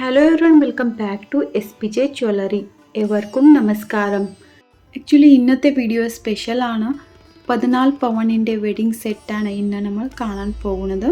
Hello everyone, welcome back to SPJ jewellery. ഏവർക്കും നമസ്കാരം. Actually ഇന്നത്തെ വീഡിയോ സ്പെഷ്യലാണ്. 14 പവനിൻ്റെ വെഡിങ് സെറ്റാണ് ഇന്ന് നമ്മൾ കാണാൻ പോകുന്നത്.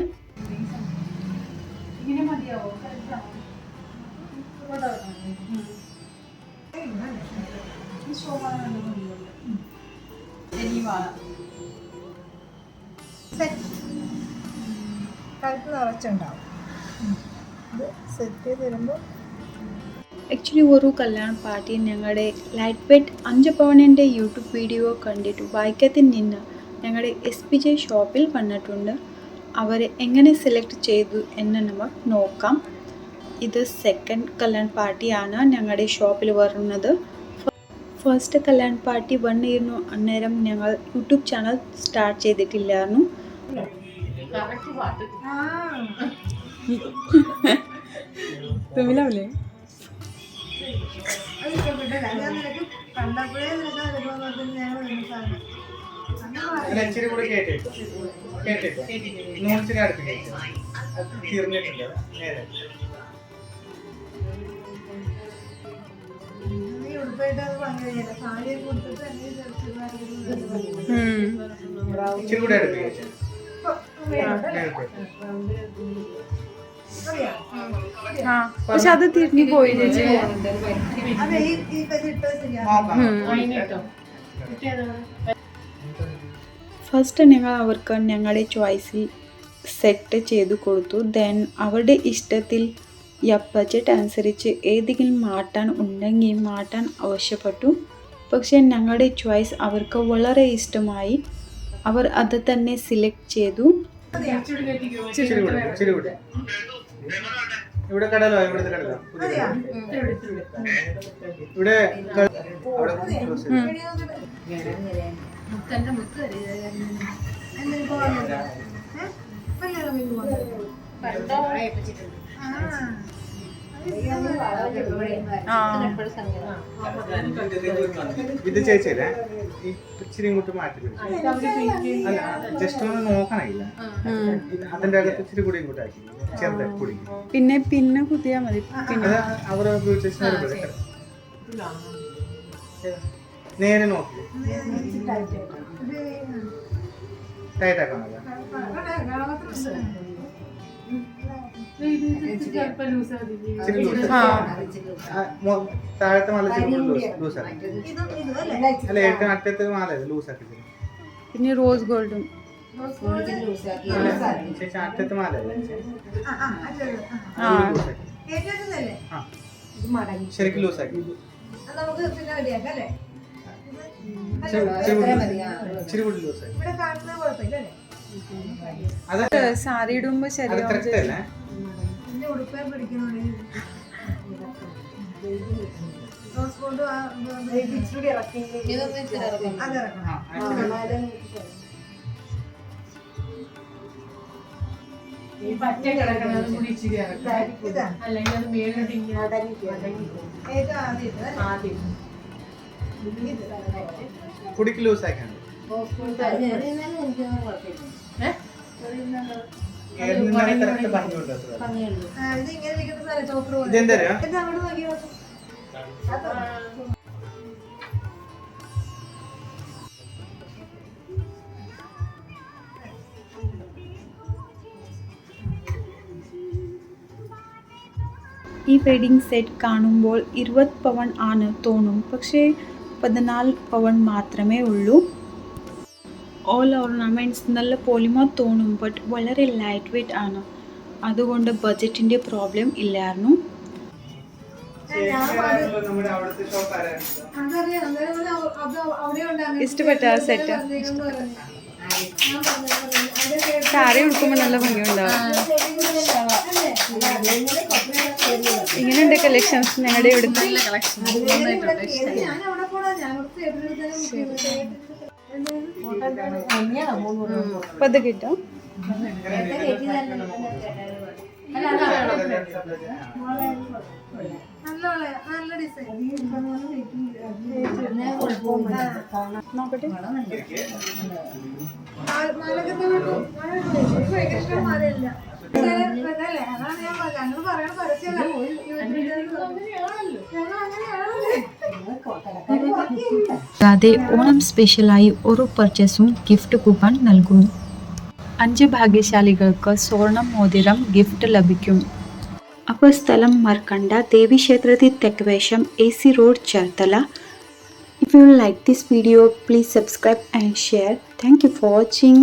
ആക്ച്വലി ഒരു കല്യാണ പാർട്ടി ഞങ്ങളുടെ ലൈറ്റ് വെയ്റ്റ് 5 പവനിൻ്റെ യൂട്യൂബ് വീഡിയോ കണ്ടിട്ട് വൈക്കത്തിൽ നിന്ന് ഞങ്ങളുടെ SPJ ഷോപ്പിൽ വന്നിട്ടുണ്ട്. അവരെ എങ്ങനെ സെലക്ട് ചെയ്തു എന്ന് നമ്മൾ നോക്കാം. ഇത് സെക്കൻഡ് കല്യാൺ പാർട്ടിയാണ് ഞങ്ങളുടെ ഷോപ്പിൽ വരുന്നത്. ഫസ്റ്റ് കല്യാൺ പാർട്ടി വന്നിരുന്നു, അന്നേരം ഞങ്ങൾ യൂട്യൂബ് ചാനൽ സ്റ്റാർട്ട് ചെയ്തിട്ടില്ലായിരുന്നു. തുമിലാവില്ലേ? പക്ഷെ അത് തിരിഞ്ഞു പോയി ചേച്ചി. ഫസ്റ്റ് ഞങ്ങൾ അവർക്ക് ഞങ്ങളുടെ ചോയ്സിൽ സെറ്റ് ചെയ്ത് കൊടുത്തു. ദെൻ അവരുടെ ഇഷ്ടത്തിൽ ബഡ്ജറ്റ് അനുസരിച്ച് ഏതെങ്കിലും മാറ്റാൻ ഉണ്ടെങ്കിൽ മാറ്റാൻ ആവശ്യപ്പെട്ടു. പക്ഷേ ഞങ്ങളുടെ ചോയ്സ് അവർക്ക് വളരെ ഇഷ്ടമായി. അവർ അത് തന്നെ സെലക്ട് ചെയ്തു. ഇവിടെ കടലോ ഇവിടുത്തെ കടലോ ഇവിടെ ഇത് ചേച്ചിയല്ലേ ഇച്ചിരി ഇങ്ങോട്ട് മാറ്റി ജസ്റ്റ് ഒന്ന് നോക്കണില്ല. അതിന്റെ അകത്ത് ഇച്ചിരി കൂടി ഇങ്ങോട്ട് ആക്കി ചെറുതായി കൂടി പിന്നെ പിന്നെ കുത്തിയാ മതി. അവരെ നേരെ നോക്കി ടൈറ്റ് ആക്കണല്ലോ. താഴത്തെ മാല ലൂസാക്കി അല്ല, ഏറ്റവും അറ്റത്തെ മാല ലൂസാക്കി. പിന്നെ റോസ് ഗോൾഡും ചേച്ചി അറ്റത്തെ മാല ശരിക്കും ലൂസാക്കി. ഇച്ചിരി കൂടി ലൂസാക്കി. സാരി ഇടുമ്പോ ശരിയാവും. കുടിക്ക് ലൂസാക്കാണ്. ഈ വെഡിങ് സെറ്റ് കാണുമ്പോൾ 20 പവൻ ആണ് തോന്നും, പക്ഷേ 14 പവൻ മാത്രമേ ഉള്ളൂ. ഓൾ ഓർണമെൻറ്റ്സ് നല്ല പോളിമർ തോന്നും, ബട്ട് വളരെ ലൈറ്റ് വെയ്റ്റ് ആണ്. അതുകൊണ്ട് ബഡ്ജറ്റിൻ്റെ പ്രോബ്ലം ഇല്ലായിരുന്നു. ഇഷ്ടപ്പെട്ട സെറ്റ് സാരി ഉടുക്കുമ്പോൾ നല്ല ഭംഗിയുണ്ടാവും. ഇങ്ങനെയുണ്ട് കളക്ഷൻസ് ഞങ്ങളുടെ ഇവിടുത്തെ. അപ്പം അത് കിട്ടും. നോക്കട്ടെ. കൂടാതെ ഓണം സ്പെഷ്യലായി ഓരോ പർച്ചേസും ഗിഫ്റ്റ് കൂപ്പൺ നൽകുന്നു. 5 ഭാഗ്യശാലികൾക്ക് സ്വർണം മോതിരം ഗിഫ്റ്റ് ലഭിക്കും. അപ്പോൾ സ്ഥലം മറക്കണ്ട, ദേവീക്ഷേത്രത്തിൽ തെക്കുവശം AC road, Cherthala. If you like this video, please subscribe and share. Thank you for watching.